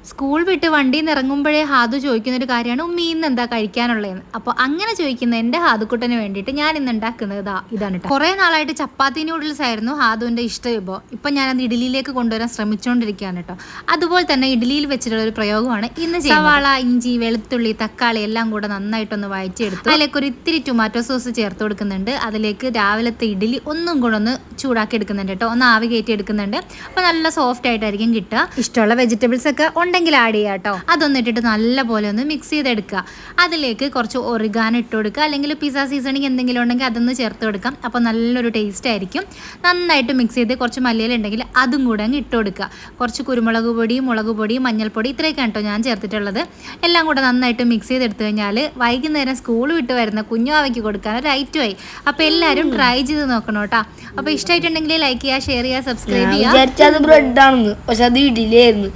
School വിട്ട് വണ്ടിയിൽ നിന്ന് ഇറങ്ങുമ്പോഴേ ഹാദു ചോദിക്കുന്നൊരു കാര്യമാണ് ഉമ്മി ഇന്ന് എന്താ കഴിക്കാനുള്ളതെന്ന്. അപ്പോൾ അങ്ങനെ ചോദിക്കുന്ന എൻ്റെ ഹാദുക്കുട്ടന് വേണ്ടിയിട്ട് ഞാൻ ഇന്ന് ഉണ്ടാക്കുന്നത് ഇതാണ് കേട്ടോ. കുറേ നാളായിട്ട് ചപ്പാത്തി നൂഡിൽസ് ആയിരുന്നു ഹാദുവിൻ്റെ ഇഷ്ട വിഭവം. ഇപ്പം ഞാനത് ഇഡ്ഡലിയിലേക്ക് കൊണ്ടുവരാൻ ശ്രമിച്ചുകൊണ്ടിരിക്കുകയാണ് കേട്ടോ. അതുപോലെ തന്നെ ഇഡ്ഡലിയിൽ വെച്ചിട്ടുള്ള ഒരു പ്രയോഗമാണ് ഇന്ന് സവാള, ഇഞ്ചി, വെളുത്തുള്ളി, തക്കാളി എല്ലാം കൂടെ നന്നായിട്ടൊന്ന് വഴറ്റിയെടുത്തു. അതിലേക്ക് ഒരു ഇത്തിരി ടൊമാറ്റോ സോസ് ചേർത്ത് കൊടുക്കുന്നുണ്ട്. അതിലേക്ക് രാവിലത്തെ ഇഡ്ഡലി ഒന്നും കൂടെ ഒന്ന് ചൂടാക്കി എടുക്കുന്നുണ്ട് കേട്ടോ, ഒന്ന് ആവി കയറ്റി എടുക്കുന്നുണ്ട്. അപ്പോൾ നല്ല സോഫ്റ്റ് ആയിട്ടായിരിക്കും കിട്ടുക. ഇഷ്ടമുള്ള വെജിറ്റബിൾസ് ഒക്കെ ഉണ്ടെങ്കിൽ ആഡ് ചെയ്യുക കേട്ടോ. അതൊന്നും ഇട്ടിട്ട് നല്ല പോലെ ഒന്ന് മിക്സ് ചെയ്തെടുക്കുക. അതിലേക്ക് കുറച്ച് ഒറിഗാനോ ഇട്ട് കൊടുക്കുക, അല്ലെങ്കിൽ പിസ്സ സീസണിങ് എന്തെങ്കിലും ഉണ്ടെങ്കിൽ അതൊന്ന് ചേർത്ത് കൊടുക്കാം. അപ്പോൾ നല്ലൊരു ടേസ്റ്റ് ആയിരിക്കും. നന്നായിട്ട് മിക്സ് ചെയ്ത് കുറച്ച് മല്ലിയില ഉണ്ടെങ്കിൽ അതും കൂടെ അങ്ങ് ഇട്ട് കൊടുക്കുക. കുറച്ച് കുരുമുളക് പൊടി, മുളക് പൊടി, മഞ്ഞൾപ്പൊടി ഇത്രയൊക്കെയാണ് കേട്ടോ ഞാൻ ചേർത്തിട്ടുള്ളത്. എല്ലാം കൂടെ നന്നായിട്ട് മിക്സ് ചെയ്തെടുത്തു കഴിഞ്ഞാൽ വൈകുന്നേരം സ്കൂൾ വിട്ട് വരുന്ന കുഞ്ഞുവാവയ്ക്ക് കൊടുക്കാൻ ഒരു ഐറ്റമായി. അപ്പോൾ എല്ലാവരും ട്രൈ ചെയ്ത് നോക്കണം കേട്ടോ. അപ്പോൾ ഇഷ്ടമായിട്ടുണ്ടെങ്കിൽ ലൈക്ക് ചെയ്യുക, ഷെയർ ചെയ്യുക, സബ്സ്ക്രൈബ് ചെയ്യുക. ബ്രെഡ് ആണെന്ന്, പക്ഷെ അത് ഇഡ്ഡലിയായിരുന്നു.